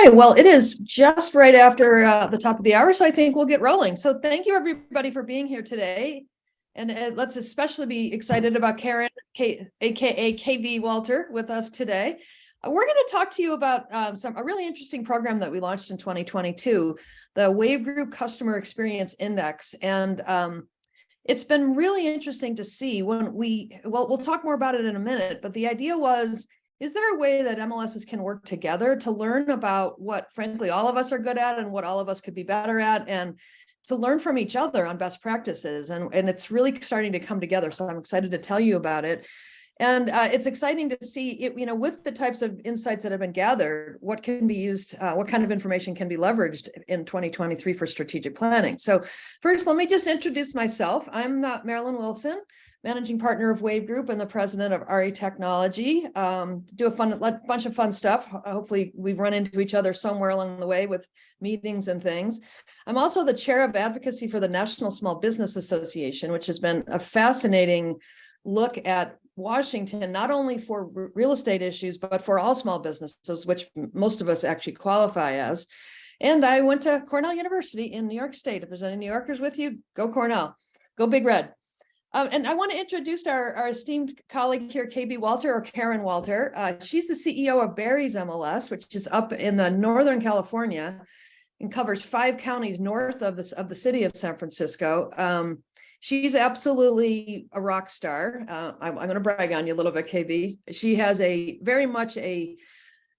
right, well, it is just right after the top of the hour, so I think we'll get rolling. So thank you, everybody, for being here today. And let's especially be excited about Karen, aka KV Walter, with us today. We're going to talk to you about a really interesting program that we launched in 2022, the WAV Group Customer Experience Index. And it's been really interesting to see when we'll talk more about it in a minute, but the idea was, is there a way that MLSs can work together to learn about what, frankly, all of us are good at and what all of us could be better at, and to learn from each other on best practices? And it's really starting to come together. So I'm excited to tell you about it. And it's exciting to see it, with the types of insights that have been gathered, what can be used, what kind of information can be leveraged in 2023 for strategic planning. So first, let me just introduce myself. I'm Marilyn Wilson, managing partner of WAV Group and the president of RE Technology. Do a bunch of fun stuff. Hopefully we run into each other somewhere along the way with meetings and things. I'm also the chair of advocacy for the National Small Business Association, which has been a fascinating look at Washington, not only for real estate issues, but for all small businesses, which most of us actually qualify as. And I went to Cornell University in New York State. If there's any New Yorkers with you, go Cornell, go Big Red. And I want to introduce our esteemed colleague here, KB Walter, or Karen Walter. She's the CEO of BAREIS MLS, which is up in the Northern California and covers 5 counties north of the city of San Francisco. She's absolutely a rock star. I'm going to brag on you a little bit, KB. She has very much a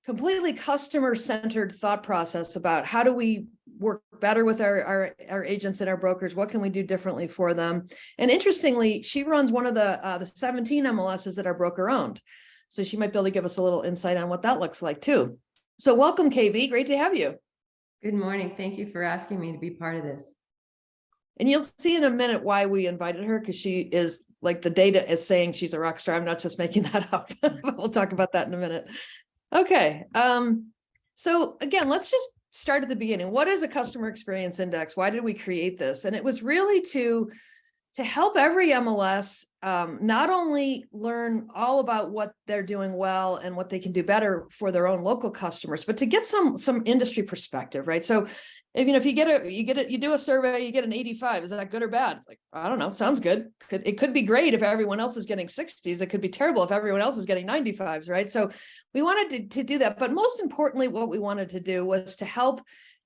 completely customer-centered thought process about how do we work better with our agents and our brokers. What can we do differently for them? And interestingly, she runs one of the 17 MLSs that are broker owned. So she might be able to give us a little insight on what that looks like too. So welcome, KB. Great to have you. Good morning. Thank you for asking me to be part of this. And you'll see in a minute why we invited her, because she is, like, the data is saying she's a rock star. I'm not just making that up. We'll talk about that in a minute. Okay. So again, let's just start at the beginning. What is a customer experience index? Why did we create this? And it was really to help every MLS not only learn all about what they're doing well and what they can do better for their own local customers, but to get some industry perspective, right? So if you do a survey, you get an 85. Is that good or bad? It's like, I don't know. Sounds good. It could be great if everyone else is getting 60s. It could be terrible if everyone else is getting 95s, right? So we wanted to do that. But most importantly, what we wanted to do was to help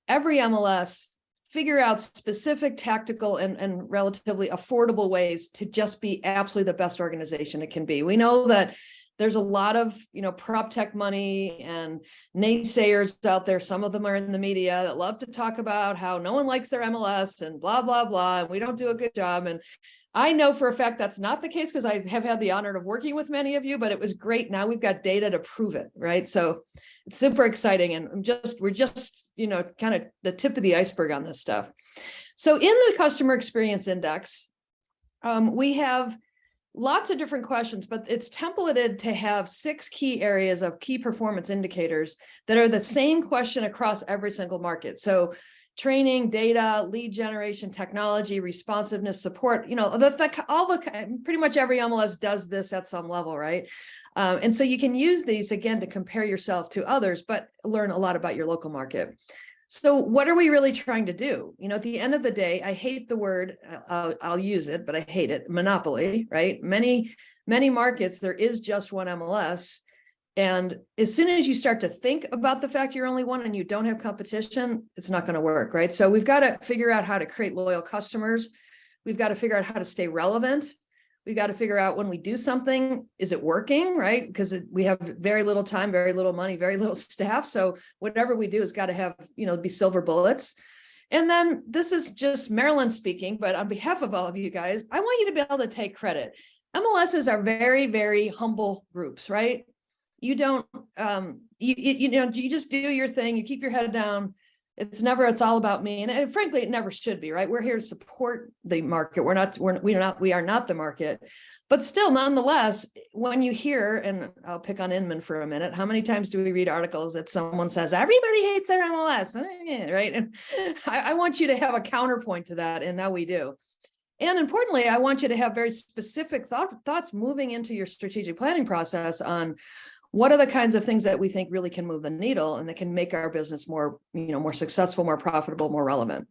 every MLS figure out specific tactical and relatively affordable ways to just be absolutely the best organization it can be. We know that there's a lot of, prop tech money and naysayers out there. Some of them are in the media that love to talk about how no one likes their MLS and blah, blah, blah, and we don't do a good job. And I know for a fact that's not the case, because I have had the honor of working with many of you, but it was great. Now we've got data to prove it, right? So it's super exciting. And we're just, kind of the tip of the iceberg on this stuff. So in the Customer Experience Index, we have lots of different questions, but it's templated to have 6 key areas of key performance indicators that are the same question across every single market. So training, data, lead generation, technology, responsiveness, support, pretty much every MLS does this at some level, right? And so you can use these again to compare yourself to others, but learn a lot about your local market. So what are we really trying to do? At the end of the day, I hate the word, I'll use it, but I hate it, monopoly, right? Many markets, there is just one MLS. And as soon as you start to think about the fact you're only one and you don't have competition, it's not going to work, right? So we've got to figure out how to create loyal customers. We've got to figure out how to stay relevant. We've got to figure out when we do something, is it working, right? Because we have very little time, very little money, very little staff. So whatever we do has got to have, be silver bullets. And then this is just Marilyn speaking, but on behalf of all of you guys, I want you to be able to take credit. MLSs are very, very humble groups, right? You don't, you just do your thing. You keep your head down. It's all about me. And frankly, it never should be, right? We're here to support the market. We are not the market. But still, nonetheless, when you hear, and I'll pick on Inman for a minute, how many times do we read articles that someone says, everybody hates their MLS, right? And I want you to have a counterpoint to that, and now we do. And importantly, I want you to have very specific thoughts moving into your strategic planning process on what are the kinds of things that we think really can move the needle and that can make our business more, more successful, more profitable, more relevant.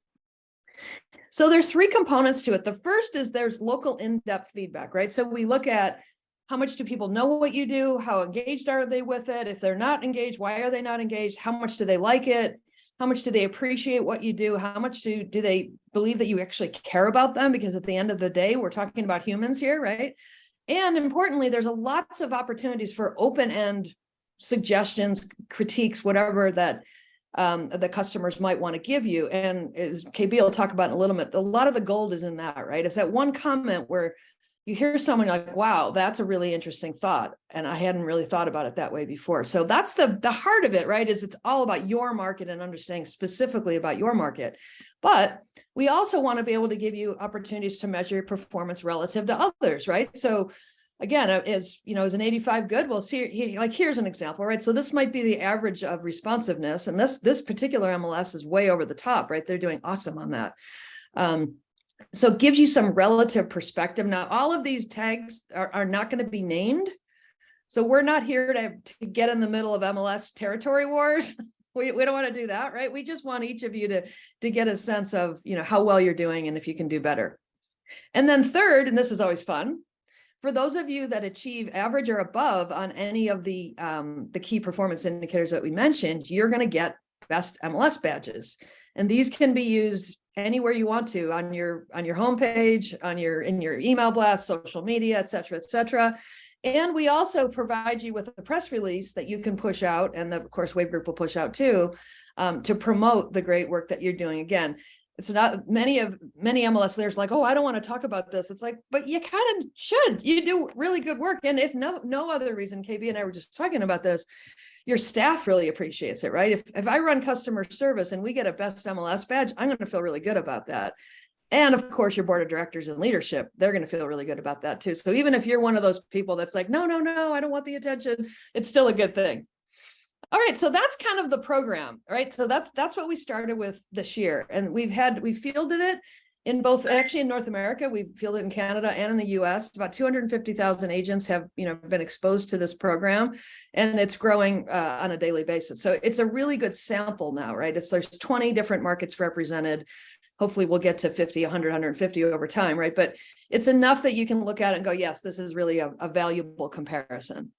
So there's three components to it. The first is there's local in-depth feedback, right? So we look at how much do people know what you do? How engaged are they with it? If they're not engaged, why are they not engaged? How much do they like it? How much do they appreciate what you do? How much do they believe that you actually care about them? Because at the end of the day, we're talking about humans here, right? And importantly, there's lots of opportunities for open-end suggestions, critiques, whatever that the customers might want to give you. And as KB will talk about in a little bit, a lot of the gold is in that, right? It's that one comment where you hear someone like, wow, that's a really interesting thought. And I hadn't really thought about it that way before. So that's the heart of it, right? Is it's all about your market and understanding specifically about your market. But we also want to be able to give you opportunities to measure your performance relative to others, right? So again, is an 85 good? Well, see, like here's an example, right? So this might be the average of responsiveness, and this particular MLS is way over the top, right? They're doing awesome on that. So it gives you some relative perspective. Now, all of these tags are not going to be named. So we're not here to get in the middle of MLS territory wars. We don't want to do that, right? We just want each of you to get a sense of, how well you're doing and if you can do better. And then third, and this is always fun, for those of you that achieve average or above on any of the key performance indicators that we mentioned, you're going to get best MLS badges. And these can be used anywhere you want to on your homepage, in your email blast, social media, et cetera, et cetera. And we also provide you with a press release that you can push out, and of course WAV Group will push out too, to promote the great work that you're doing. Again, it's not many MLS there's like, oh, I don't want to talk about this. It's like, but you kind of should. You do really good work. And if no other reason, KB and I were just talking about this, your staff really appreciates it, right? If I run customer service and we get a best MLS badge, I'm going to feel really good about that. And of course, your board of directors and leadership, they're going to feel really good about that too. So even if you're one of those people that's like, no, I don't want the attention, it's still a good thing. All right, so that's kind of the program, right? So that's what we started with this year. And we fielded it in both, actually in North America, we fielded it in Canada and in the US. About 250,000 agents have, been exposed to this program, and it's growing on a daily basis. So it's a really good sample now, right? There's 20 different markets represented. Hopefully we'll get to 50, 100, 150 over time, right? But it's enough that you can look at it and go, yes, this is really a valuable comparison.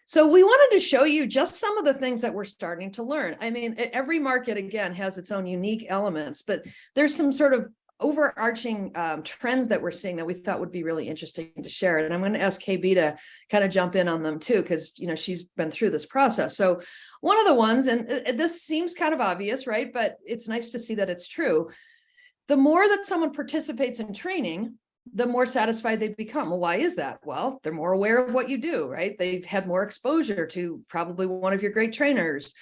So we wanted to show you just some of the things that we're starting to learn. I mean, every market, again, has its own unique elements, but there's some sort of overarching trends that we're seeing that we thought would be really interesting to share. And I'm going to ask KB to kind of jump in on them too, because, she's been through this process. So one of the ones, and this seems kind of obvious, right? But it's nice to see that it's true. The more that someone participates in training, the more satisfied they become. Well, why is that? Well, they're more aware of what you do, right? They've had more exposure to probably one of your great trainers.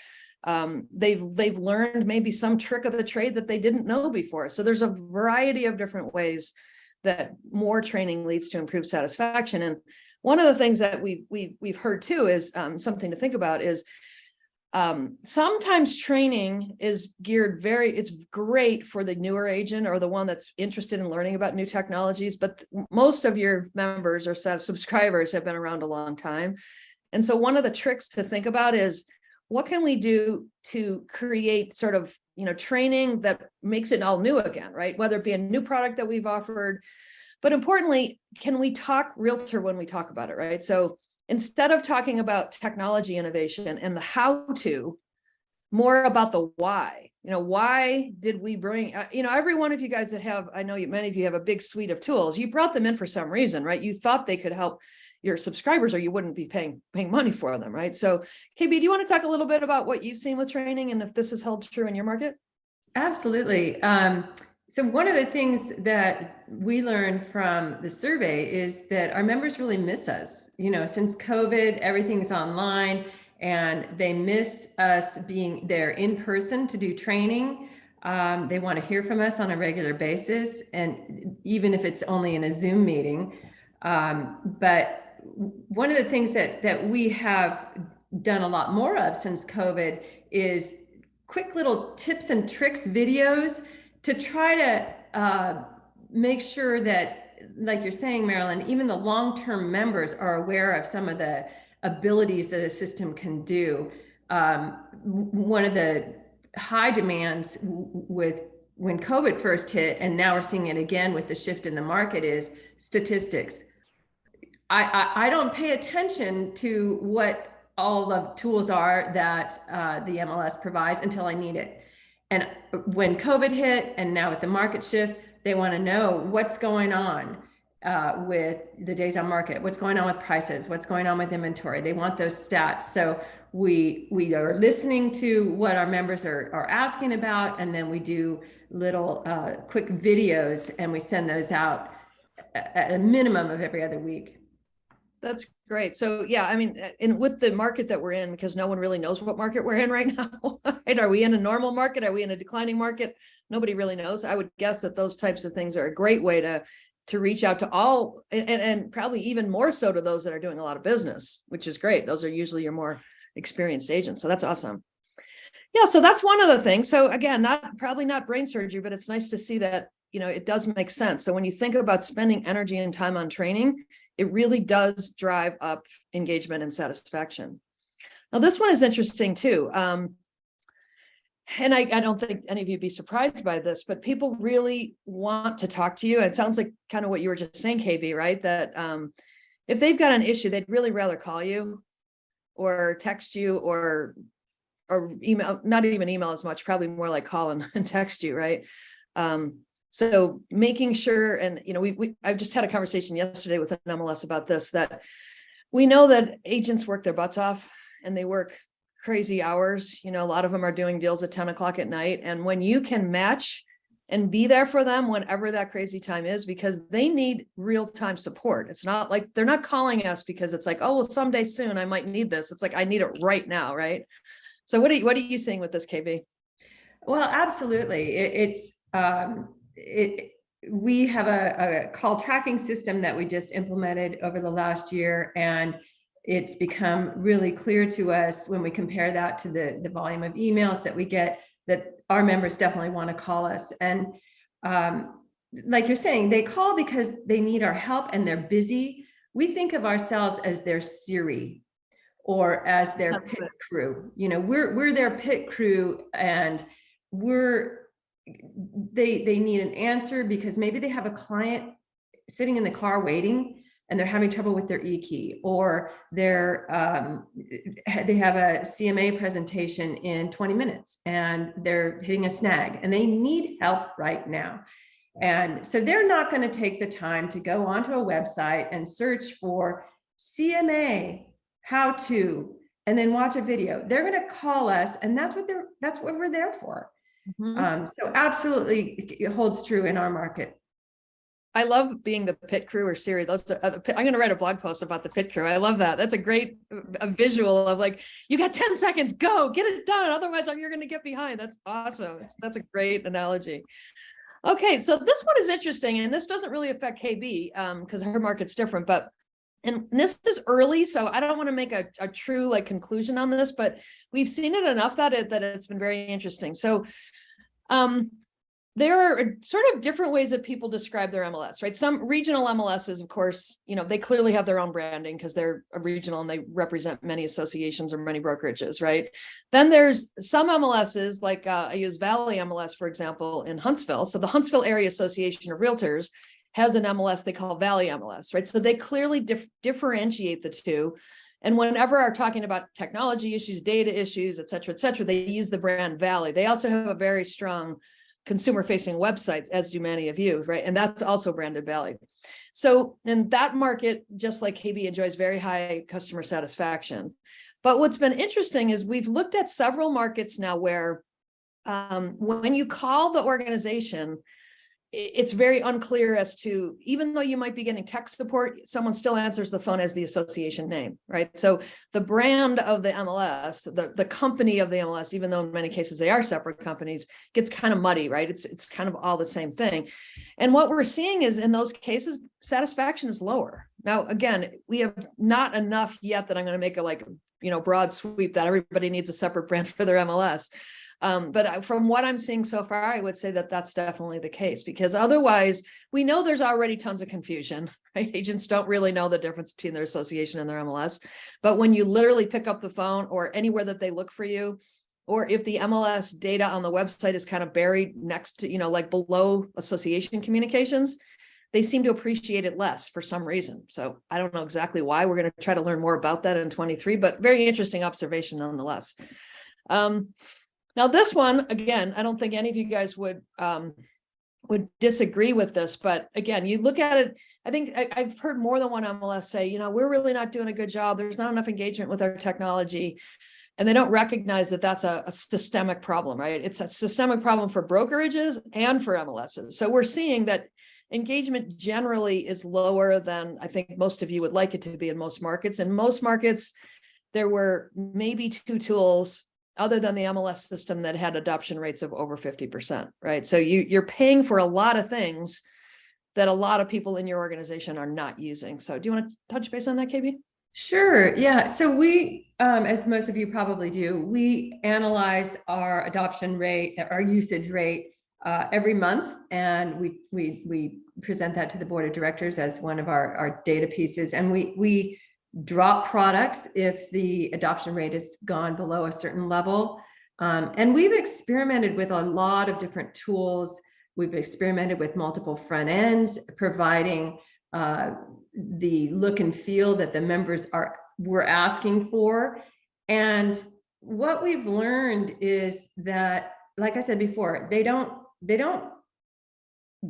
They've learned maybe some trick of the trade that they didn't know before. So there's a variety of different ways that more training leads to improved satisfaction. And one of the things that we've heard too is something to think about is sometimes training is geared it's great for the newer agent or the one that's interested in learning about new technologies, but most of your members or subscribers have been around a long time. And so one of the tricks to think about is, what can we do to create sort of, training that makes it all new again, right? Whether it be a new product that we've offered, but importantly, can we talk realtor when we talk about it, right? So instead of talking about technology innovation and the how-to, more about the why. Why did we bring, every one of you guys that have, I know many of you have a big suite of tools, you brought them in for some reason, right? You thought they could help your subscribers or you wouldn't be paying money for them, right? So KB, do you want to talk a little bit about what you've seen with training and if this has held true in your market? Absolutely. So one of the things that we learned from the survey is that our members really miss us. Since COVID, everything's online and they miss us being there in person to do training. They want to hear from us on a regular basis, and even if it's only in a Zoom meeting. But one of the things that we have done a lot more of since COVID is quick little tips and tricks videos to try to make sure that, like you're saying, Marilyn, even the long-term members are aware of some of the abilities that a system can do. One of the high demands with when COVID first hit, and now we're seeing it again with the shift in the market, is statistics. I don't pay attention to what all the tools are that the MLS provides until I need it. And when COVID hit, and now with the market shift, they want to know what's going on with the days on market, what's going on with prices, what's going on with inventory. They want those stats. So we are listening to what our members are asking about, and then we do little quick videos, and we send those out at a minimum of every other week. That's great. So yeah, I mean, and with the market that we're in, because no one really knows what market we're in right now, right? Are we in a normal market? Are we in a declining market? Nobody really knows. I would guess that those types of things are a great way to reach out to all, and probably even more so to those that are doing a lot of business, which is great. Those are usually your more experienced agents. So that's awesome. Yeah, so that's one of the things. So again, probably not brain surgery, but it's nice to see that, it does make sense. So when you think about spending energy and time on training, it really does drive up engagement and satisfaction. Now, this one is interesting too. And I don't think any of you would be surprised by this, but people really want to talk to you. It sounds like kind of what you were just saying, KB, right? That if they've got an issue, they'd really rather call you or text you or email, not even email as much, probably more like call and text you, right? So making sure, and I just had a conversation yesterday with an MLS about this, that we know that agents work their butts off and they work crazy hours. A lot of them are doing deals at 10 o'clock at night. And when you can match and be there for them whenever that crazy time is, because they need real-time support. It's not like they're not calling us because it's like, oh, well, someday soon I might need this. It's like, I need it right now, right? So what are you seeing with this, KB? Well, absolutely. We have a call tracking system that we just implemented over the last year, and it's become really clear to us when we compare that to the volume of emails that we get, that our members definitely want to call us. And like you're saying, they call because they need our help and they're busy. We think of ourselves as their Siri or as their pit crew. We're their pit crew, and they need an answer because maybe they have a client sitting in the car waiting and they're having trouble with their e-key, or they have a CMA presentation in 20 minutes and they're hitting a snag and they need help right now. And so they're not going to take the time to go onto a website and search for CMA how to, and then watch a video. They're going to call us, and that's what we're there for. Mm-hmm. So absolutely, it holds true in our market. I love being the pit crew or Siri. Those are I'm going to write a blog post about the pit crew. I love that. That's a great visual of like, you got 10 seconds, go get it done. Otherwise you're going to get behind. That's awesome. That's a great analogy. Okay. So this one is interesting, and this doesn't really affect KB because her market's different, and this is early, so I don't want to make a true conclusion on this, but we've seen it enough that it's been very interesting. So there are sort of different ways that people describe their MLS, right? Some regional MLSs, of course, they clearly have their own branding because they're a regional and they represent many associations or many brokerages, right? Then there's some MLSs, like I use Valley MLS, for example, in Huntsville. So the Huntsville Area Association of Realtors has an MLS they call Valley MLS, right? So they clearly differentiate the two. And whenever are talking about technology issues, data issues, et cetera, they use the brand Valley. They also have a very strong consumer-facing website, as do many of you, right? And that's also branded Valley. So in that market, just like KB, enjoys very high customer satisfaction. But what's been interesting is we've looked at several markets now where when you call the organization, it's very unclear as to, even though you might be getting tech support, someone still answers the phone as the association name, right? So the brand of the MLS, the company of the MLS, even though in many cases they are separate companies, gets kind of muddy, right? It's kind of all the same thing. And what we're seeing is in those cases, satisfaction is lower. Now, again, we have not enough yet that I'm going to make a broad sweep that everybody needs a separate brand for their MLS. From what I'm seeing so far, I would say that that's definitely the case, because otherwise we know there's already tons of confusion, right? Agents don't really know the difference between their association and their MLS. But when you literally pick up the phone or anywhere that they look for you, or if the MLS data on the website is kind of buried next to, like below association communications, they seem to appreciate it less for some reason. So I don't know exactly why. We're going to try to learn more about that in 23, but very interesting observation nonetheless. Now this one, again, I don't think any of you guys would disagree with this, but again, you look at it, I think I've heard more than one MLS say, we're really not doing a good job. There's not enough engagement with our technology. And they don't recognize that that's a systemic problem, right? It's a systemic problem for brokerages and for MLSs. So we're seeing that engagement generally is lower than I think most of you would like it to be in most markets. In most markets, there were maybe 2 tools other than the MLS system that had adoption rates of over 50%, right? So you're paying for a lot of things that a lot of people in your organization are not using. So do you want to touch base on that, KB? Sure. Yeah. So we, as most of you probably do, we analyze our adoption rate, our usage rate every month, and we present that to the board of directors as one of our data pieces. And we drop products if the adoption rate has gone below a certain level. And we've experimented with a lot of different tools. We've experimented with multiple front ends, providing the look and feel that the members were asking for. And what we've learned is that, like I said before, they don't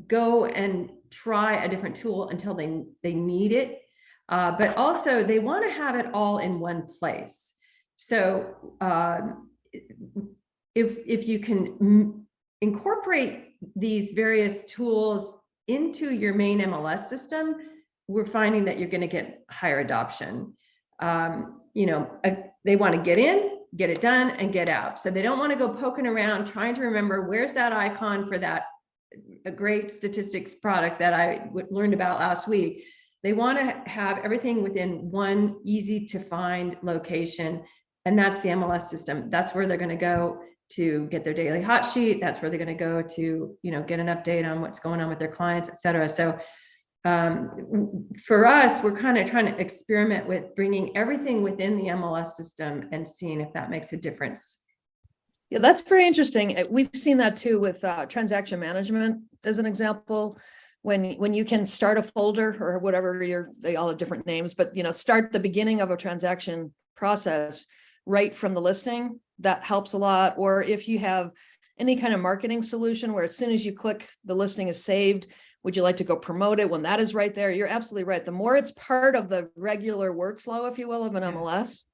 go and try a different tool until they need it. But also they want to have it all in one place. So if you can incorporate these various tools into your main MLS system, we're finding that you're going to get higher adoption. They want to get in, get it done, and get out. So they don't want to go poking around trying to remember where's that icon for that a great statistics product that I learned about last week. They want to have everything within one easy to find location, and that's the MLS system. That's where they're going to go to get their daily hot sheet. That's where they're going to go to, get an update on what's going on with their clients, et cetera. So for us, we're kind of trying to experiment with bringing everything within the MLS system and seeing if that makes a difference. Yeah, that's very interesting. We've seen that too with transaction management as an example. When you can start a folder or whatever, they all have different names, but start the beginning of a transaction process right from the listing, that helps a lot. Or if you have any kind of marketing solution where as soon as you click, the listing is saved, would you like to go promote it? When that is right there, you're absolutely right. The more it's part of the regular workflow, if you will, of an MLS,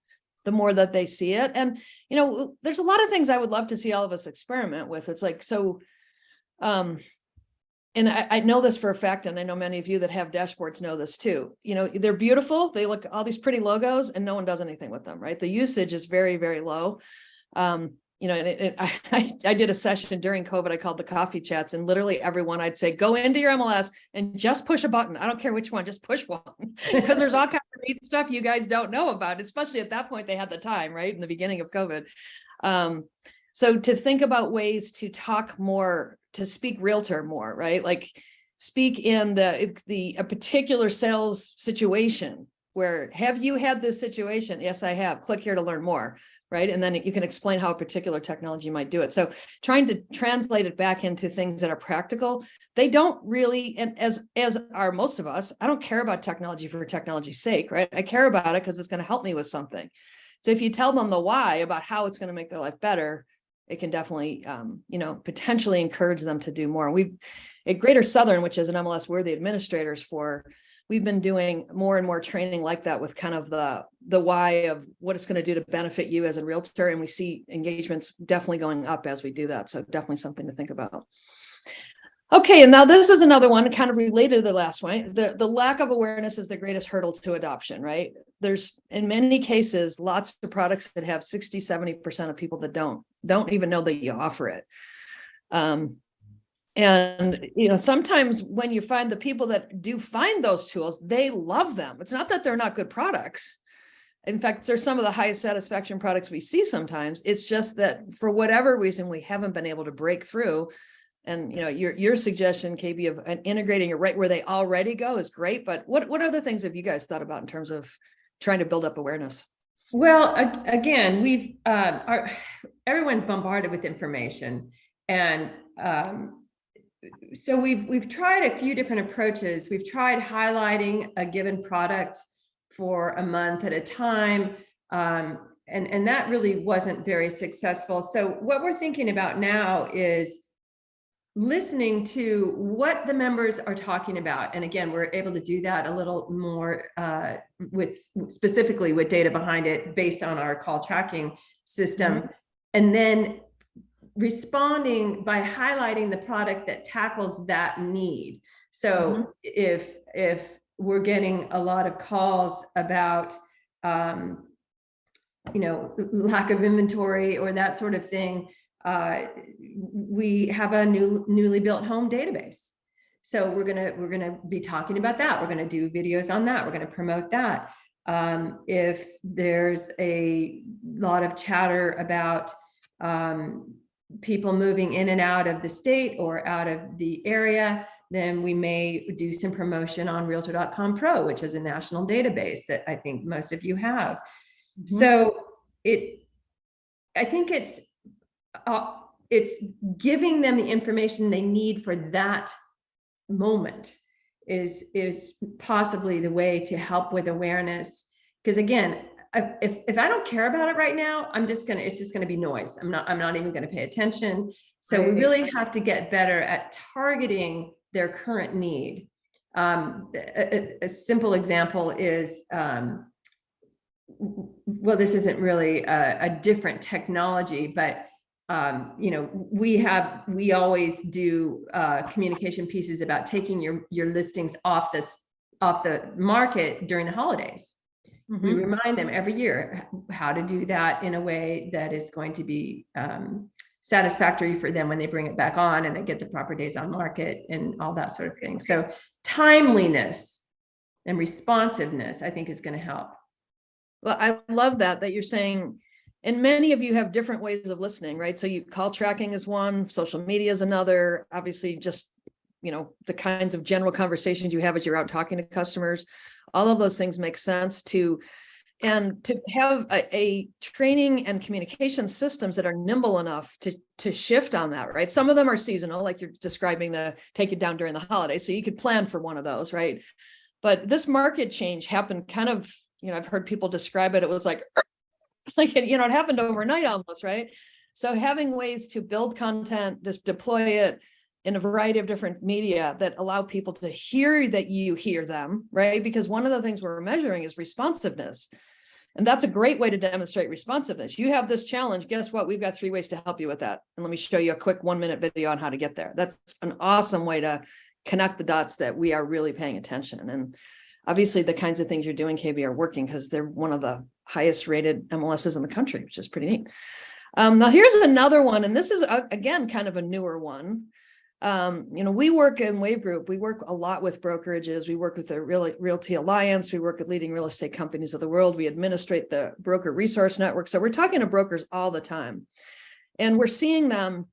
the more that they see it. And, there's a lot of things I would love to see all of us experiment with. It's like, so, and I know this for a fact, and I know many of you that have dashboards know this too. They're beautiful. They look all these pretty logos and no one does anything with them, right? The usage is very, very low. And I did a session during COVID, I called the coffee chats, and literally everyone I'd say, go into your MLS and just push a button. I don't care which one, just push one, because there's all kinds of neat stuff you guys don't know about, especially at that point, they had the time, right? In the beginning of COVID. So to think about ways to talk more, to speak realtor more, right? Like speak in a particular sales situation where, have you had this situation? Yes, I have. Click here to learn more. Right. And then you can explain how a particular technology might do it. So trying to translate it back into things that are practical, they don't really, and as are most of us, I don't care about technology for technology's sake, right? I care about it because it's going to help me with something. So if you tell them the why about how it's going to make their life better, it can definitely, potentially encourage them to do more. We've at Greater Southern, which is an MLS we're the administrators for, we've been doing more and more training like that with kind of the why of what it's going to do to benefit you as a realtor. And we see engagements definitely going up as we do that. So definitely something to think about. Okay, and now this is another one kind of related to the last one. The lack of awareness is the greatest hurdle to adoption, right? There's, in many cases, lots of products that have 60, 70% of people that don't even know that you offer it. And, sometimes when you find the people that do find those tools, they love them. It's not that they're not good products. In fact, they're some of the highest satisfaction products we see sometimes. It's just that for whatever reason, we haven't been able to break through. And your suggestion, KB, of integrating it right where they already go is great. But what other things have you guys thought about in terms of trying to build up awareness? Well, again, everyone's bombarded with information, and so we've tried a few different approaches. We've tried highlighting a given product for a month at a time, and that really wasn't very successful. So what we're thinking about now is listening to what the members are talking about. And again, we're able to do that a little more specifically with data behind it based on our call tracking system. And then responding by highlighting the product that tackles that need. So if we're getting a lot of calls about, lack of inventory or that sort of thing, we have a newly built home database. So we're gonna be talking about that. We're gonna do videos on that. We're gonna promote that. If there's a lot of chatter about people moving in and out of the state or out of the area, then we may do some promotion on Realtor.com Pro, which is a national database that I think most of you have. So I think it's giving them the information they need for that moment is possibly the way to help with awareness. Because again, if I don't care about it right now, it's just gonna be noise. I'm not even gonna pay attention. So we really have to get better at targeting their current need. A simple example is, well, this isn't really a different technology, but we always do communication pieces about taking your listings off the market during the holidays. We remind them every year how to do that in a way that is going to be satisfactory for them when they bring it back on and they get the proper days on market and all that sort of thing. So timeliness and responsiveness, I think, is going to help. Well, I love that you're saying, and many of you have different ways of listening, right? So call tracking is one, social media is another, obviously just, the kinds of general conversations you have as you're out talking to customers, all of those things make sense to have a training and communication systems that are nimble enough to shift on that, right? Some of them are seasonal, like you're describing, take it down during the holidays. So you could plan for one of those, right? But this market change happened kind of, I've heard people describe it. It was like it happened overnight almost, right? So having ways to build content, just deploy it in a variety of different media that allow people to hear that you hear them, right? Because one of the things we're measuring is responsiveness. And that's a great way to demonstrate responsiveness. You have this challenge. Guess what? We've got 3 ways to help you with that. And let me show you a quick 1-minute video on how to get there. That's an awesome way to connect the dots that we are really paying attention. And obviously the kinds of things you're doing, KB, are working because they're one of the highest rated MLSs in the country, which is pretty neat. Now here's another one. And this is, again, kind of a newer one. We work in WAV Group. We work a lot with brokerages. We work with the Realty Alliance. We work with leading real estate companies of the world. We administrate the broker resource network. So we're talking to brokers all the time. And we're seeing them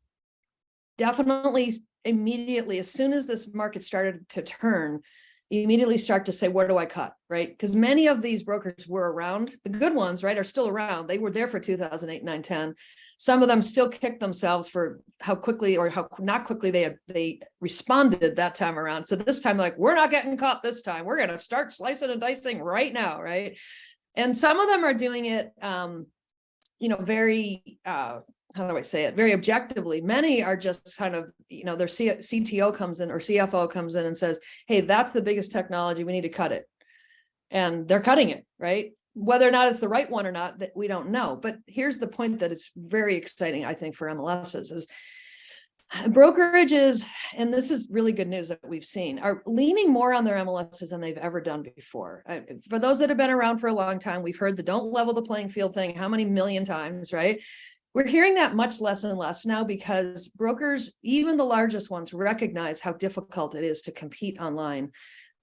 definitely immediately, as soon as this market started to turn, immediately start to say, where do I cut, right? Because many of these brokers were around. The good ones, right, are still around. They were there for 2008, 9, 10. Some of them still kicked themselves for how quickly or how not quickly they responded that time around. So this time, like, we're not getting caught this time. We're going to start slicing and dicing right now, right? And some of them are doing it, very, how do I say it? Very objectively. Many are just kind of, their CTO comes in or CFO comes in and says, hey, that's the biggest technology. We need to cut it. And they're cutting it, right? Whether or not it's the right one or not, that we don't know. But here's the point that is very exciting, I think, for MLSs is brokerages, and this is really good news that we've seen, are leaning more on their MLSs than they've ever done before. For those that have been around for a long time, we've heard the don't level the playing field thing how many million times, right? We're hearing that much less and less now because brokers, even the largest ones, recognize how difficult it is to compete online.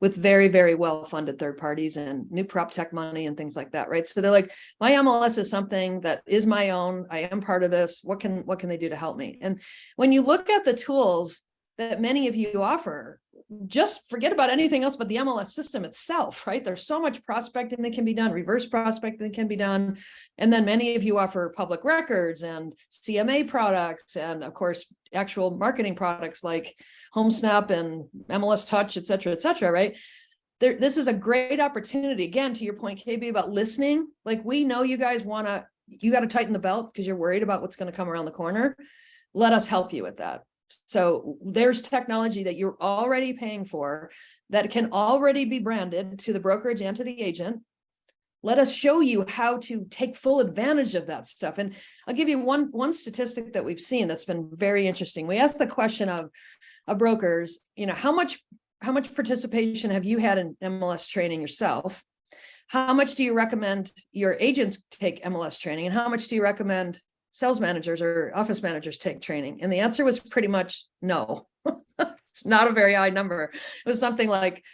with very, very well-funded third parties and new prop tech money and things like that, right? So they're like, my MLS is something that is my own. I am part of this. What can they do to help me? And when you look at the tools that many of you offer, just forget about anything else but the MLS system itself, right? There's so much prospecting that can be done, reverse prospecting that can be done. And then many of you offer public records and CMA products, and of course, actual marketing products like HomeSnap and MLS Touch, et cetera, right? This is a great opportunity, again, to your point, KB, about listening. Like, we know you guys you got to tighten the belt because you're worried about what's going to come around the corner. Let us help you with that. So there's technology that you're already paying for that can already be branded to the brokerage and to the agent. Let us show you how to take full advantage of that stuff. And I'll give you one statistic that we've seen that's been very interesting. We asked the question of brokers, how much participation have you had in MLS training yourself? How much do you recommend your agents take MLS training? And how much do you recommend sales managers or office managers take training? And the answer was pretty much no. It's not a very high number. It was something like,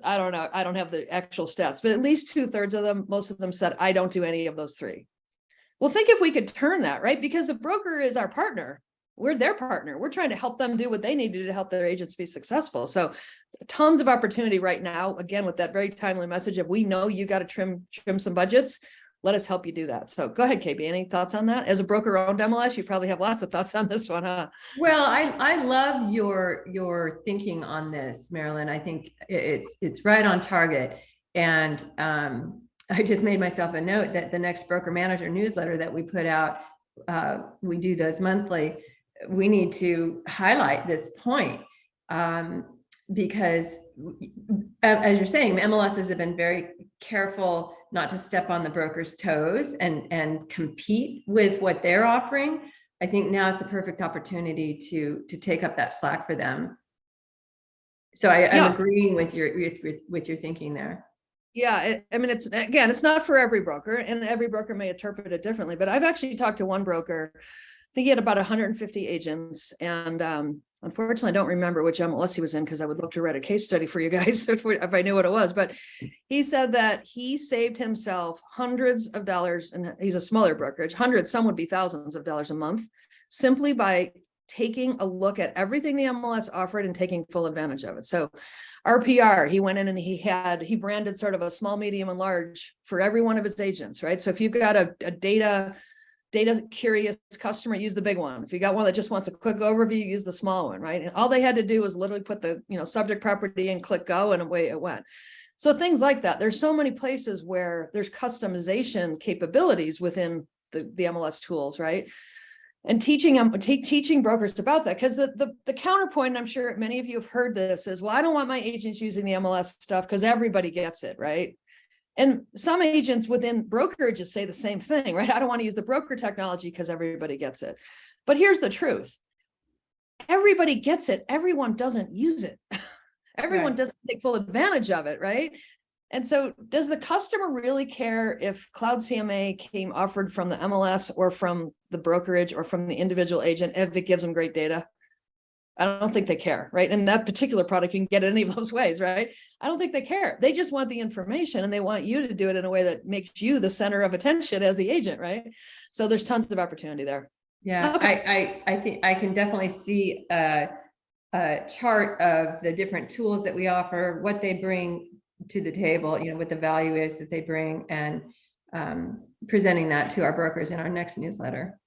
I don't know, I don't have the actual stats, but at least 2/3 of them, most of them said, I don't do any of those three. Well, think if we could turn that, right? Because the broker is our partner. We're their partner. We're trying to help them do what they need to do to help their agents be successful. So tons of opportunity right now, again, with that very timely message of, we know you got to trim some budgets. Let us help you do that. So go ahead, KB, any thoughts on that? As a broker-owned MLS, you probably have lots of thoughts on this one, huh? Well, I love your thinking on this, Marilyn. I think it's right on target. And I just made myself a note that the next broker manager newsletter that we put out, we do those monthly, we need to highlight this point. Because as you're saying, MLSs have been very careful not to step on the broker's toes and compete with what they're offering. I think now is the perfect opportunity to take up that slack for them. So I'm agreeing with your thinking there. Yeah, I mean, it's not for every broker, and every broker may interpret it differently, but I've actually talked to one broker. I think he had about 150 agents, and unfortunately, I don't remember which MLS he was in, because I would love to write a case study for you guys if I knew what it was. But he said that he saved himself hundreds of dollars, and he's a smaller brokerage, hundreds, some would be thousands of dollars a month, simply by taking a look at everything the MLS offered and taking full advantage of it. So RPR, he went in and he branded sort of a small, medium, and large for every one of his agents, right? So if you've got a data curious customer, use the big one. If you got one that just wants a quick overview, use the small one, right? And all they had to do was literally put the subject property and click go, and away it went. So things like that. There's so many places where there's customization capabilities within the MLS tools, right? And teaching brokers about that, because the counterpoint, and I'm sure many of you have heard this, is, well, I don't want my agents using the MLS stuff because everybody gets it, right? And some agents within brokerages say the same thing, right? I don't want to use the broker technology because everybody gets it. But here's the truth. Everybody gets it. Everyone doesn't use it. Everyone doesn't take full advantage of it, right? And so does the customer really care if Cloud CMA came offered from the MLS or from the brokerage or from the individual agent if it gives them great data? I don't think they care, right? And that particular product, you can get it any of those ways, right? I don't think they care. They just want the information, and they want you to do it in a way that makes you the center of attention as the agent, right? So there's tons of opportunity there. Yeah, okay. I think I can definitely see a chart of the different tools that we offer, what they bring to the table, what the value is that they bring, and presenting that to our brokers in our next newsletter.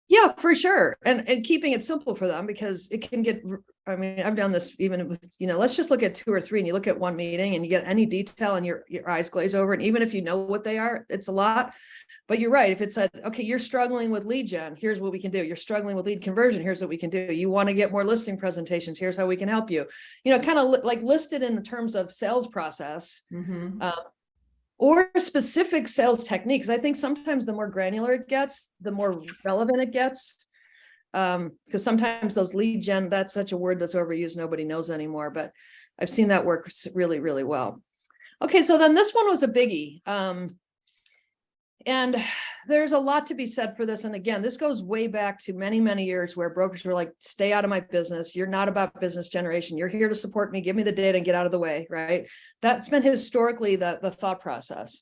Yeah, for sure. And keeping it simple for them, because it can get, I mean, I've done this even with, let's just look at 2 or 3, and you look at one meeting and you get any detail and your eyes glaze over. And even if you know what they are, it's a lot. But you're right. If it said, okay, you're struggling with lead gen, here's what we can do. You're struggling with lead conversion, here's what we can do. You want to get more listing presentations, here's how we can help you. Kind of like listed in the terms of sales process. Mm-hmm. Or specific sales techniques. I think sometimes the more granular it gets, the more relevant it gets. Because sometimes those lead gen, that's such a word that's overused, nobody knows anymore, but I've seen that work really, really well. Okay, so then this one was a biggie. And there's a lot to be said for this. And again, this goes way back to many, many years where brokers were like, stay out of my business. You're not about business generation. You're here to support me. Give me the data and get out of the way, right? That's been historically the thought process.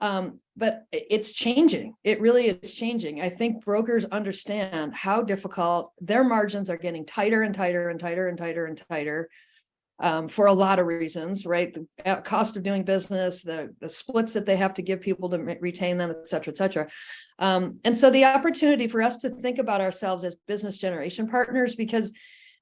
But it's changing. It really is changing. I think brokers understand how difficult their margins are getting tighter and tighter and tighter and tighter and tighter. For a lot of reasons, right? The cost of doing business, the splits that they have to give people to retain them, et cetera, et cetera. And so the opportunity for us to think about ourselves as business generation partners, because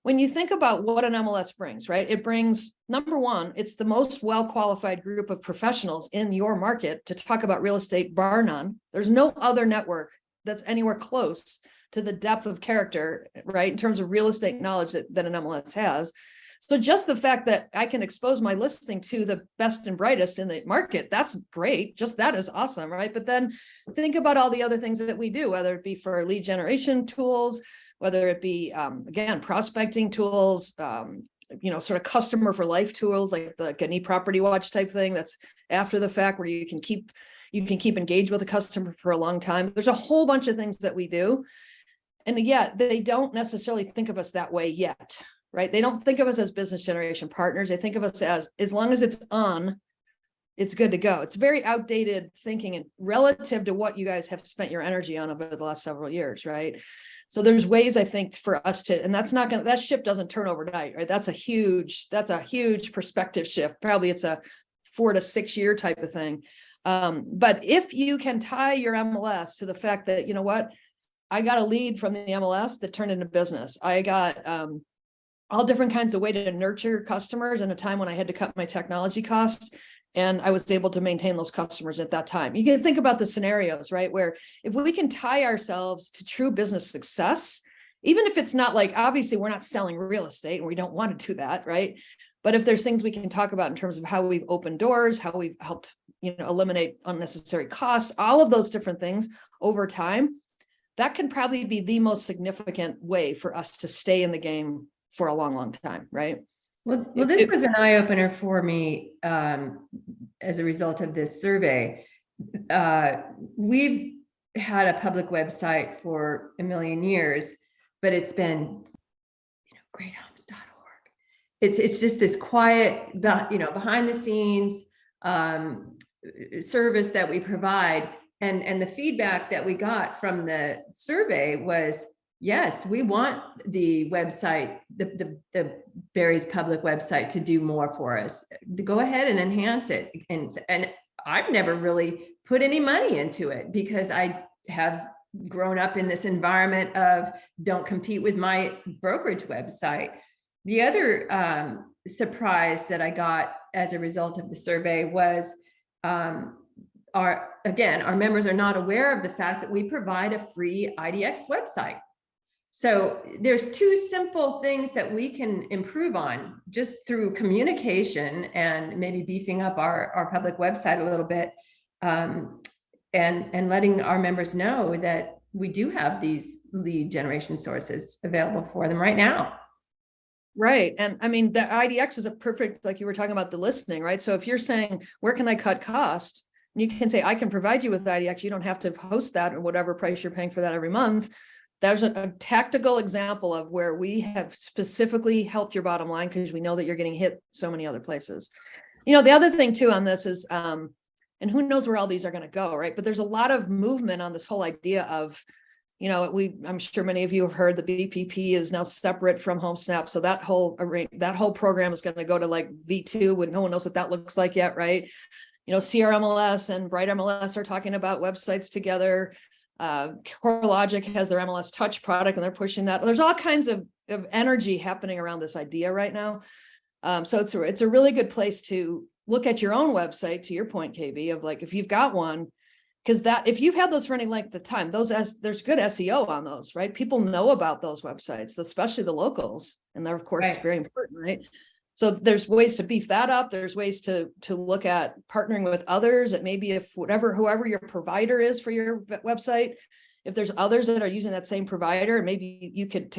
when you think about what an MLS brings, right? It brings, number one, it's the most well-qualified group of professionals in your market to talk about real estate, bar none. There's no other network that's anywhere close to the depth of character, right? In terms of real estate knowledge that an MLS has. So just the fact that I can expose my listing to the best and brightest in the market, that's great. Just that is awesome, right? But then think about all the other things that we do, whether it be for lead generation tools, whether it be, again, prospecting tools, sort of customer for life tools, like the Gani Property Watch type thing that's after the fact, where you can keep engaged with a customer for a long time. There's a whole bunch of things that we do. And yet they don't necessarily think of us that way yet. Right? They don't think of us as business generation partners. They think of us as long as it's on, it's good to go. It's very outdated thinking and relative to what you guys have spent your energy on over the last several years, right? So there's ways, I think, for us to, and that's not going to, that ship doesn't turn overnight, right? That's a huge perspective shift. Probably it's a 4 to 6 year type of thing. But if you can tie your MLS to the fact that, you know what, I got a lead from the MLS that turned into business. I got, all different kinds of way to nurture customers in a time when I had to cut my technology costs. And I was able to maintain those customers at that time. You can think about the scenarios, right? Where if we can tie ourselves to true business success, even if it's not like, obviously we're not selling real estate and we don't want to do that, right? But if there's things we can talk about in terms of how we've opened doors, how we've helped, eliminate unnecessary costs, all of those different things over time, that can probably be the most significant way for us to stay in the game for a long, long time, right? Well, this was an eye-opener for me as a result of this survey. We've had a public website for a million years, but it's been, greathomes.org. It's just this quiet, behind the scenes service that we provide, and the feedback that we got from the survey was, yes, we want the website, the BAREIS public website, to do more for us. Go ahead and enhance it. And I've never really put any money into it because I have grown up in this environment of don't compete with my brokerage website. The other surprise that I got as a result of the survey was our members are not aware of the fact that we provide a free IDX website. So there's 2 simple things that we can improve on just through communication and maybe beefing up our public website a little bit, and letting our members know that we do have these lead generation sources available for them right now. Right. And I mean, the IDX is a perfect, like you were talking about the listening, right? So if you're saying, where can I cut cost? And you can say, I can provide you with IDX. You don't have to host that or whatever price you're paying for that every month. There's a tactical example of where we have specifically helped your bottom line because we know that you're getting hit so many other places. The other thing too on this is, and who knows where all these are going to go, right? But there's a lot of movement on this whole idea of, I'm sure many of you have heard the BPP is now separate from HomeSnap. So that whole program is going to go to like V2 when no one knows what that looks like yet, right? CRMLS and Bright MLS are talking about websites together. CoreLogic has their MLS Touch product and they're pushing that. There's all kinds of energy happening around this idea right now. So it's a really good place to look at your own website, to your point, KB, of like, if you've got one, because that, if you've had those running length of time, there's good SEO on those, right? People know about those websites, especially the locals, and they're of course very important, right? So there's ways to beef that up. There's ways to look at partnering with others. That maybe if whoever your provider is for your website, if there's others that are using that same provider, maybe you could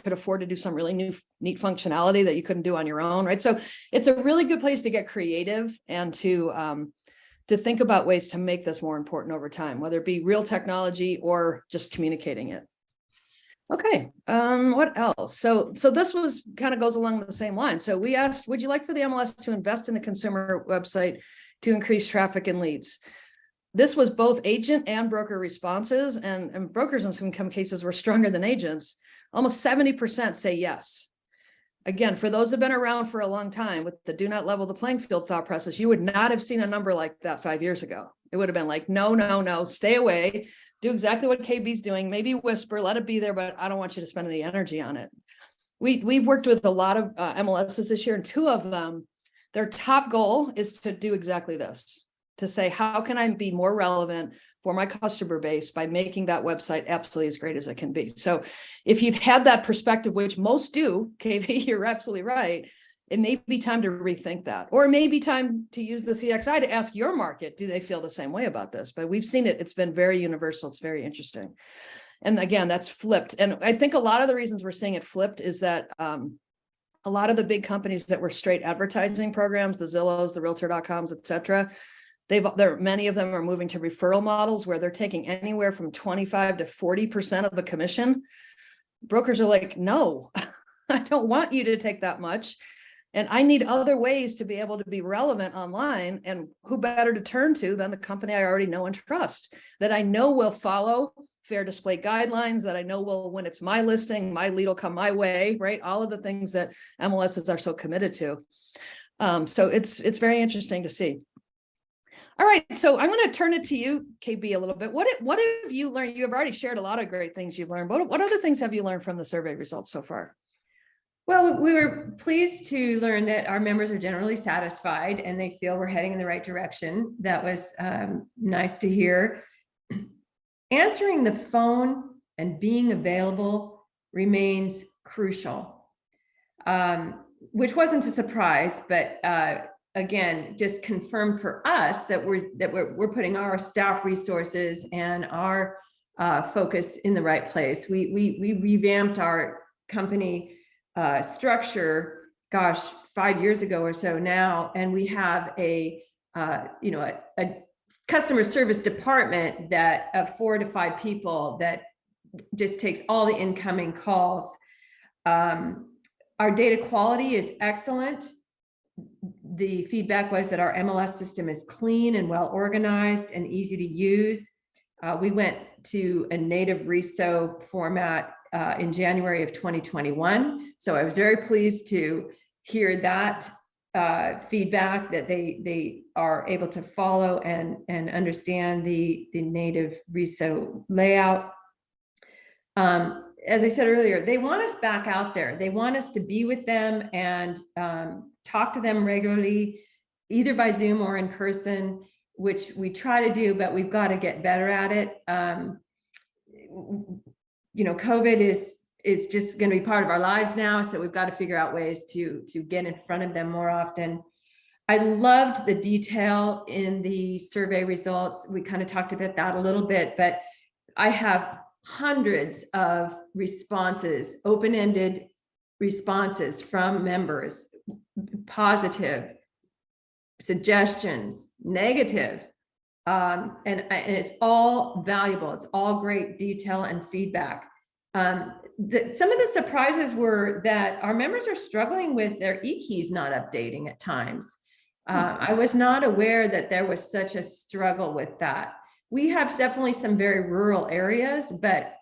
afford to do some really neat functionality that you couldn't do on your own, right? So it's a really good place to get creative and to to think about ways to make this more important over time, whether it be real technology or just communicating it. Okay, what else? So this was kind of goes along the same line. So we asked, would you like for the MLS to invest in the consumer website to increase traffic and leads? This was both agent and broker responses, and brokers in some cases were stronger than agents. Almost 70% say yes. Again, for those who've been around for a long time with the do not level the playing field thought process, you would not have seen a number like that 5 years ago. It would have been like, no, no, no, stay away. Do exactly what KB's doing, maybe whisper, let it be there, but I don't want you to spend any energy on it. We've worked with a lot of MLSs this year, and 2 of them, their top goal is to do exactly this, to say, how can I be more relevant for my customer base by making that website absolutely as great as it can be? So if you've had that perspective, which most do, KB, you're absolutely right, it may be time to rethink that, or it may be time to use the CXI to ask your market, do they feel the same way about this? But we've seen it, it's been very universal, it's very interesting. And again, that's flipped. And I think a lot of the reasons we're seeing it flipped is that a lot of the big companies that were straight advertising programs, the Zillows, the Realtor.coms, et cetera, many of them are moving to referral models where they're taking anywhere from 25 to 40% of the commission. Brokers are like, no, I don't want you to take that much. And I need other ways to be able to be relevant online. And who better to turn to than the company I already know and trust, that I know will follow fair display guidelines, that I know will, when it's my listing, my lead will come my way, right? All of the things that MLSs are so committed to. So it's very interesting to see. All right, so I'm going to turn it to you, KB, a little bit. What have you learned? You have already shared a lot of great things you've learned. What other things have you learned from the survey results so far? Well, we were pleased to learn that our members are generally satisfied and they feel we're heading in the right direction. That was nice to hear. Answering the phone and being available remains crucial, which wasn't a surprise, but again, just confirmed for us that we're putting our staff resources and our focus in the right place. We revamped our company structure, gosh, 5 years ago or so now, and we have a customer service department that of 4 to 5 people that just takes all the incoming calls. Our data quality is excellent. The feedback was that our MLS system is clean and well organized and easy to use. We went to a native RISO format in January of 2021. So I was very pleased to hear that feedback, that they are able to follow and understand the native RISO layout. As I said earlier, they want us back out there. They want us to be with them and talk to them regularly, either by Zoom or in person, which we try to do, but we've got to get better at it. COVID is just going to be part of our lives now, so we've got to figure out ways to get in front of them more often. I loved the detail in the survey results. We kind of talked about that a little bit, but I have hundreds of responses, open-ended responses from members, positive, suggestions, negative, and it's all valuable. It's all great detail and feedback. Some of the surprises were that our members are struggling with their e-keys not updating at times. I was not aware that there was such a struggle with that. We have definitely some very rural areas, but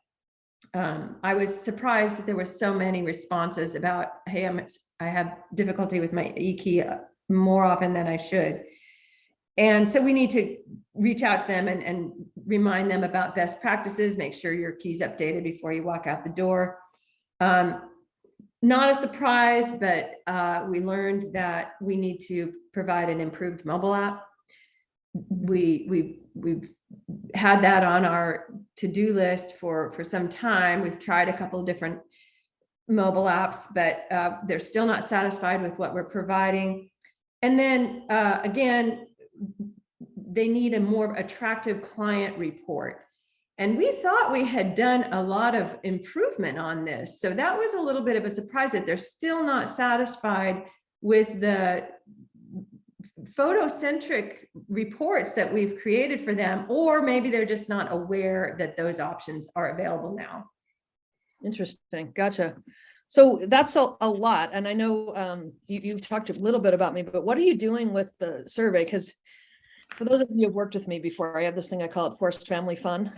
I was surprised that there were so many responses about, hey, I have difficulty with my e-key more often than I should. And so we need to reach out to them and remind them about best practices, make sure your key's updated before you walk out the door. Not a surprise, but we learned that we need to provide an improved mobile app. We've had that on our to-do list for some time. We've tried a couple of different mobile apps, but they're still not satisfied with what we're providing. And then again, they need a more attractive client report. And we thought we had done a lot of improvement on this. So that was a little bit of a surprise that they're still not satisfied with the photocentric reports that we've created for them, or maybe they're just not aware that those options are available now. Interesting. Gotcha. So that's a lot. And I know you've talked a little bit about me, but what are you doing with the survey? Because for those of you who have worked with me before, I have this thing I call it forced family fun.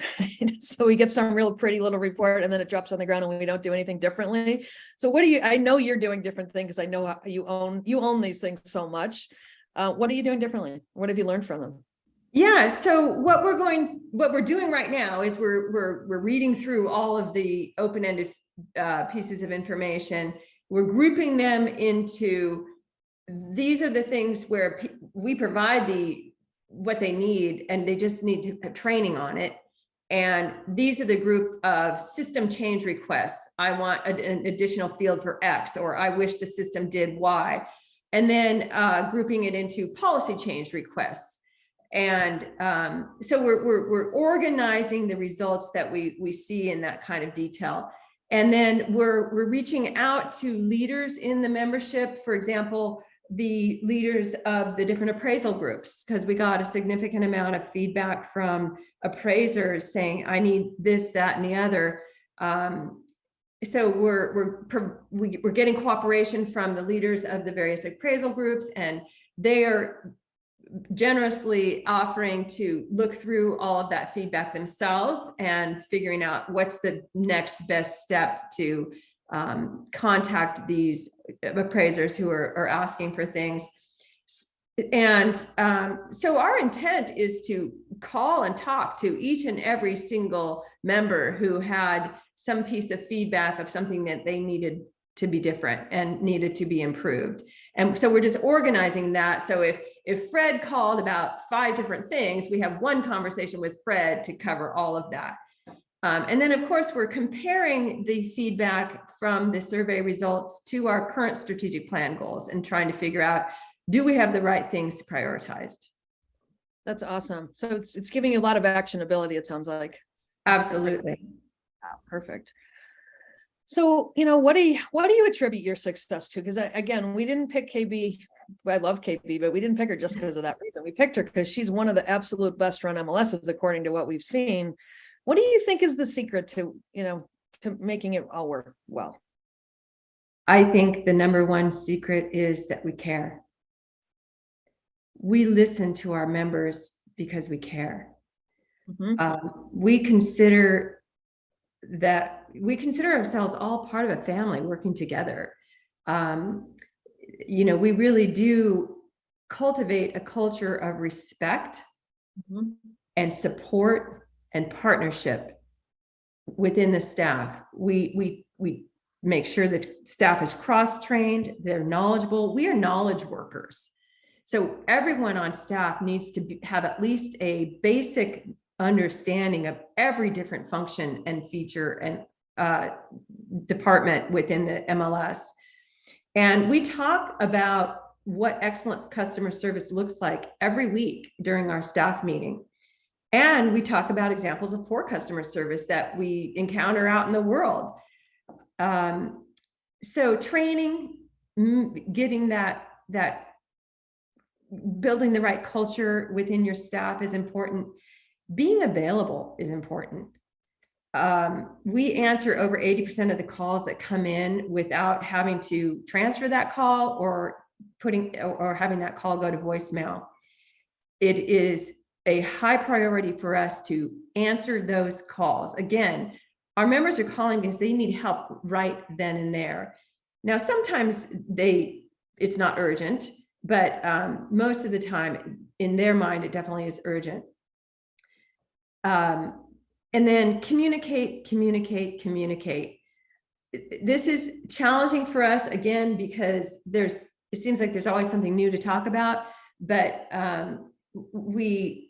So we get some real pretty little report and then it drops on the ground and we don't do anything differently. So what do you, I know you're doing different things because I know you own these things so much. What are you doing differently? What have you learned from them? Yeah, so what we're doing right now is we're reading through all of the open-ended pieces of information. We're grouping them into, these are the things where we provide what they need, and they just need to have training on it. And these are the group of system change requests. I want an additional field for X, or I wish the system did Y. And then grouping it into policy change requests. And so we're organizing the results that we see in that kind of detail. And then we're reaching out to leaders in the membership, for example, the leaders of the different appraisal groups, because we got a significant amount of feedback from appraisers saying, I need this, that, and the other. So we're getting cooperation from the leaders of the various appraisal groups, and they are generously offering to look through all of that feedback themselves and figuring out what's the next best step to contact these appraisers who are asking for things. And so our intent is to call and talk to each and every single member who had some piece of feedback of something that they needed to be different and needed to be improved. And so we're just organizing that. So if Fred called about 5 different things, we have one conversation with Fred to cover all of that. And then of course, we're comparing the feedback from the survey results to our current strategic plan goals and trying to figure out, do we have the right things prioritized? That's awesome. So it's giving you a lot of actionability, it sounds like. Absolutely. Wow, perfect. So, what do you attribute your success to? Because again, we didn't pick KB. I love KB, but we didn't pick her just because of that reason. We picked her because she's one of the absolute best run MLSs, according to what we've seen. What do you think is the secret to making it all work well? I think the number one secret is that we care. We listen to our members because we care. Mm-hmm. We consider ourselves all part of a family working together. We really do cultivate a culture of respect, mm-hmm. and support and partnership within the staff. We make sure that staff is cross-trained, they're knowledgeable. We are knowledge workers. So everyone on staff needs to have at least a basic understanding of every different function and feature and department within the MLS. And we talk about what excellent customer service looks like every week during our staff meeting. And we talk about examples of poor customer service that we encounter out in the world. So training, getting that building the right culture within your staff is important. Being available is important. We answer over 80% of the calls that come in without having to transfer that call or having that call go to voicemail. It is a high priority for us to answer those calls. Again, our members are calling because they need help right then and there. Now, sometimes it's not urgent, but most of the time in their mind, it definitely is urgent. And then communicate. This is challenging for us, again, because it seems like there's always something new to talk about, but we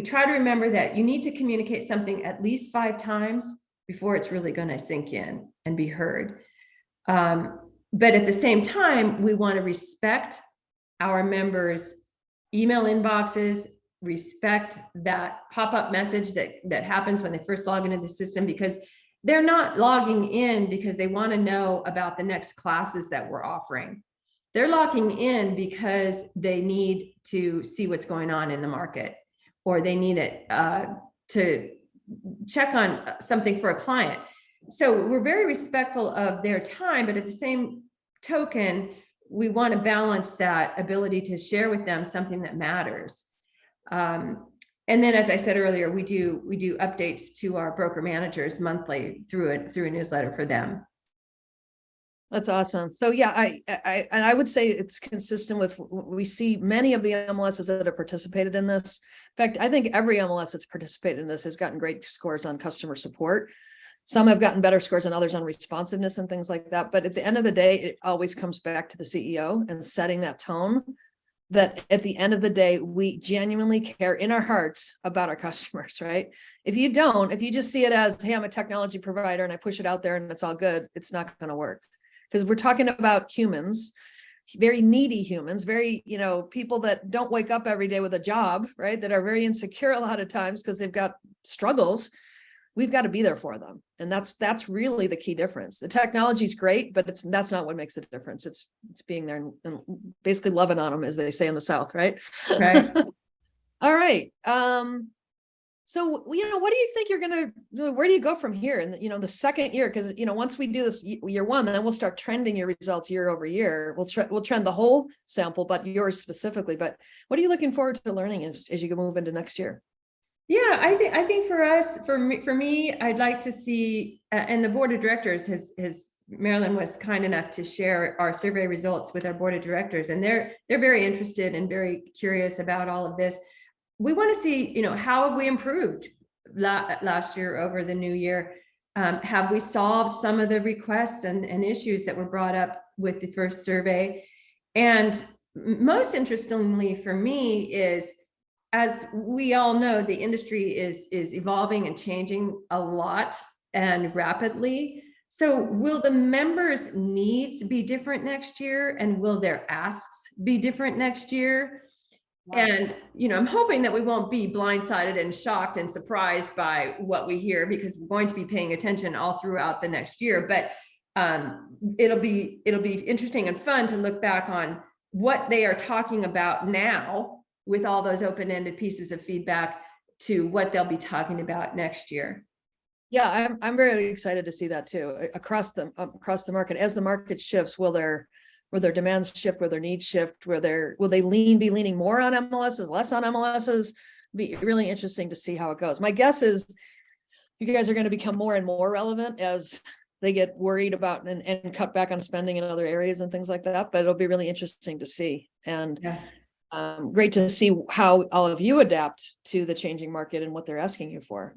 try to remember that you need to communicate something at least 5 times before it's really going to sink in and be heard. But at the same time, we want to respect our members' email inboxes, respect that pop-up message that happens when they first log into the system, because they're not logging in because they want to know about the next classes that we're offering. they're locking in because they need to see what's going on in the market, or they need it to check on something for a client. So we're very respectful of their time, but at the same token, we want to balance that ability to share with them something that matters. And then, as I said earlier, we do updates to our broker managers monthly through a newsletter for them. That's awesome. So yeah, I would say it's consistent with, we see many of the MLSs that have participated in this. In fact, I think every MLS that's participated in this has gotten great scores on customer support. Some have gotten better scores than others on responsiveness and things like that. But at the end of the day, it always comes back to the CEO and setting that tone, that at the end of the day, we genuinely care in our hearts about our customers, right? If you just see it as, hey, I'm a technology provider and I push it out there and it's all good, it's not going to work. Because we're talking about humans, very needy humans, very, people that don't wake up every day with a job, right? That are very insecure a lot of times because they've got struggles. We've got to be there for them. And that's really the key difference. The technology is great, but that's not what makes a difference. It's being there and basically loving on them, as they say in the South, right? Right. All right. So, what do you think where do you go from here? And, the second year, because, once we do this year one, then we'll start trending your results year over year. We'll trend the whole sample, but yours specifically. But what are you looking forward to learning as you move into next year? Yeah, I think for us, for me, I'd like to see, and the board of directors Marilyn was kind enough to share our survey results with our board of directors, and they're very interested and very curious about all of this. We want to see, how have we improved last year over the new year? Have we solved some of the requests and issues that were brought up with the first survey? And most interestingly for me is, as we all know, the industry is evolving and changing a lot and rapidly. So will the members' needs be different next year? And will their asks be different next year? Wow. And, I'm hoping that we won't be blindsided and shocked and surprised by what we hear, because we're going to be paying attention all throughout the next year. But it'll be interesting and fun to look back on what they are talking about now, with all those open-ended pieces of feedback, to what they'll be talking about next year. Yeah, I'm very excited to see that too, across the market. As the market shifts, will their demands shift, will their needs shift, will they be leaning more on MLSs, less on MLSs? Be really interesting to see how it goes. My guess is you guys are going to become more and more relevant as they get worried about and cut back on spending in other areas and things like that. But it'll be really interesting to see. And yeah. Great to see how all of you adapt to the changing market and what they're asking you for.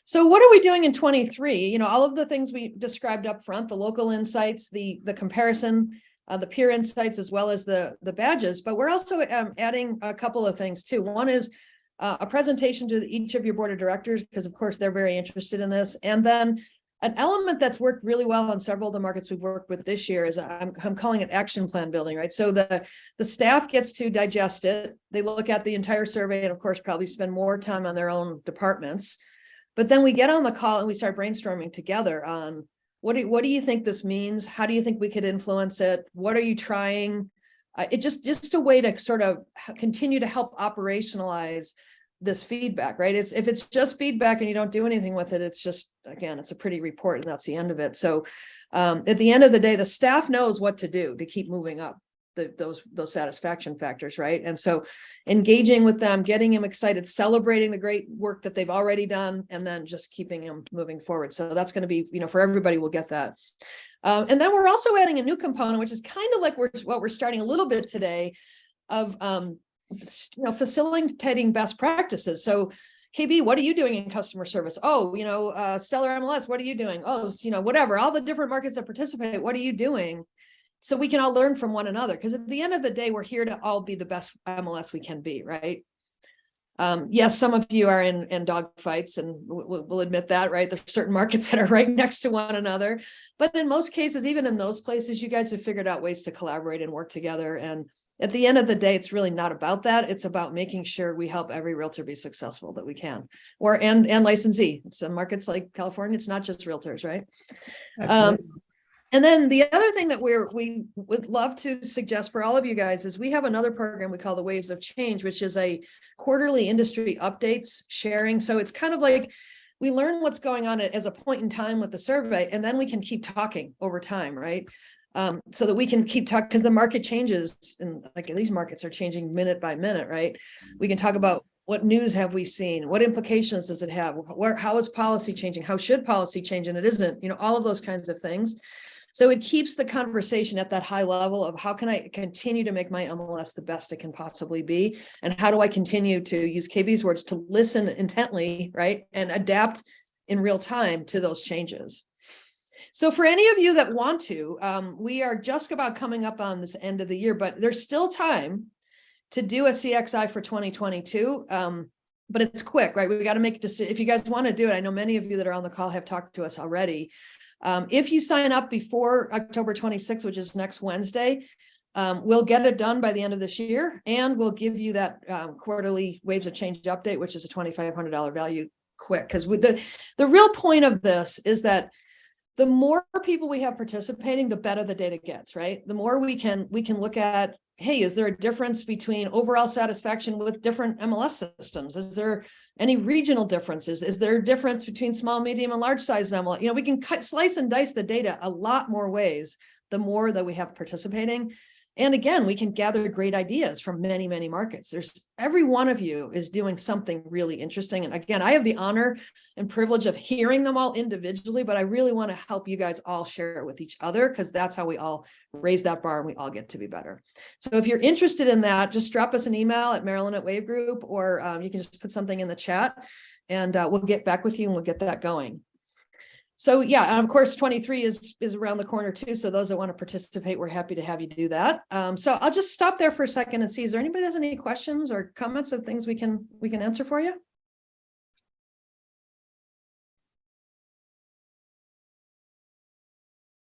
So what are we doing in 23? All of the things we described up front, the local insights, the comparison, the peer insights, as well as the badges, but we're also adding a couple of things too. One is a presentation to each of your board of directors, because of course they're very interested in this. And then an element that's worked really well on several of the markets we've worked with this year is I'm calling it action plan building, right? So the staff gets to digest it. They look at the entire survey and of course probably spend more time on their own departments. But then we get on the call and we start brainstorming together on what do you think this means? How do you think we could influence it? What are you trying? It just a way to sort of continue to help operationalize this feedback, right? If it's just feedback and you don't do anything with it, it's just, again, it's a pretty report and that's the end of it. So at the end of the day, the staff knows what to do to keep moving up those satisfaction factors, right? And so engaging with them, getting them excited, celebrating the great work that they've already done, and then just keeping them moving forward. So that's going to be, for everybody, we'll get that. And then we're also adding a new component, which is kind of like what we're starting a little bit today of facilitating best practices. So KB, what are you doing in customer service? Oh, Stellar MLS, what are you doing? Oh, whatever, all the different markets that participate, what are you doing? So we can all learn from one another, because at the end of the day, we're here to all be the best MLS we can be, right? Yes, some of you are in dog fights, and we'll admit that, right? There's certain markets that are right next to one another. But in most cases, even in those places, you guys have figured out ways to collaborate and work together. And at the end of the day, it's really not about that. It's about making sure we help every realtor be successful that we can, and licensee. Some markets like California, it's not just realtors, right? Absolutely. And then the other thing that we would love to suggest for all of you guys is we have another program we call the Waves of Change, which is a quarterly industry updates sharing. So it's kind of like we learn what's going on as a point in time with the survey, and then we can keep talking over time, right? So that we can keep talking, because the market changes, and like these markets are changing minute by minute, right? We can talk about what news have we seen? What implications does it have? How is policy changing? How should policy change? And it isn't, all of those kinds of things. So it keeps the conversation at that high level of how can I continue to make my MLS the best it can possibly be? And how do I continue to use KB's words to listen intently, right? And adapt in real time to those changes. So for any of you that want to, we are just about coming up on this end of the year, but there's still time to do a CXI for 2022. But it's quick, right? We got to make a decision. If you guys want to do it, I know many of you that are on the call have talked to us already. If you sign up before October 26th, which is next Wednesday, we'll get it done by the end of this year, and we'll give you that quarterly Waves of Change update, which is a $2,500 value quick. Because with the real point of this is that the more people we have participating, the better the data gets, right? The more we can look at, hey, is there a difference between overall satisfaction with different MLS systems? Is there any regional differences? Is there a difference between small, medium, and large size MLS? We can slice and dice the data a lot more ways, the more that we have participating. And again, we can gather great ideas from many, many markets. Every one of you is doing something really interesting. And again, I have the honor and privilege of hearing them all individually, but I really want to help you guys all share it with each other, because that's how we all raise that bar and we all get to be better. So if you're interested in that, just drop us an email at Marilyn at WAV Group, or you can just put something in the chat, and we'll get back with you and we'll get that going. So yeah, and of course, 23 is around the corner too. So those that want to participate, we're happy to have you do that. So I'll just stop there for a second and see, is there anybody that has any questions or comments of things we can answer for you?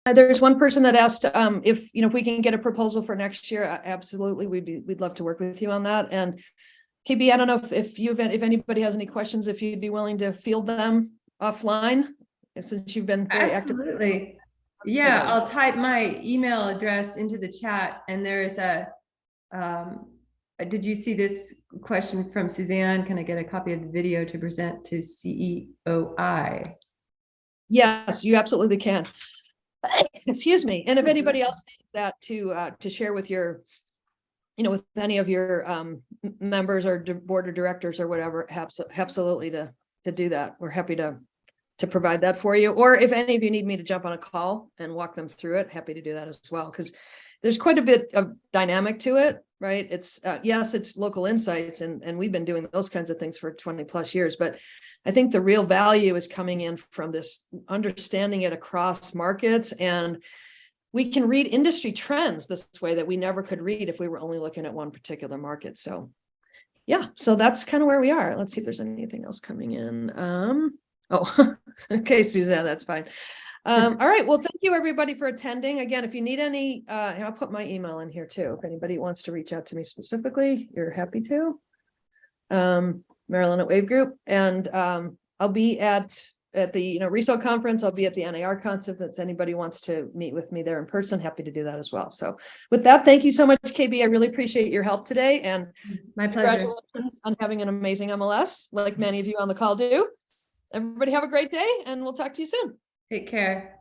There's one person that asked if we can get a proposal for next year. Absolutely, we'd love to work with you on that. And KB, I don't know if anybody has any questions, if you'd be willing to field them offline, since you've been very absolutely active. Yeah, I'll type my email address into the chat, and there's a did you see this question from Suzanne? Can I get a copy of the video to present to CEOI? Yes, you absolutely can. Excuse me. And if anybody else needs that to share with your with any of your members or board of directors or whatever, absolutely to do that. We're happy to provide that for you. Or if any of you need me to jump on a call and walk them through it, happy to do that as well, because there's quite a bit of dynamic to it, right? It's yes, it's local insights, and we've been doing those kinds of things for 20 plus years, but I think the real value is coming in from this understanding it across markets, and we can read industry trends this way that we never could read if we were only looking at one particular market. So yeah, so that's kind of where we are. Let's see if there's anything else coming in. Oh, okay, Suzanne, that's fine. All right, well, thank you everybody for attending. Again, if you need any, I'll put my email in here too. If anybody wants to reach out to me specifically, you're happy to. Marilyn at WAV Group, and I'll be at the resale conference. I'll be at the NAR concept. If anybody wants to meet with me there in person, happy to do that as well. So with that, thank you so much, KB. I really appreciate your help today, and my pleasure. Congratulations on having an amazing MLS, like many of you on the call do. Everybody have a great day, and we'll talk to you soon. Take care.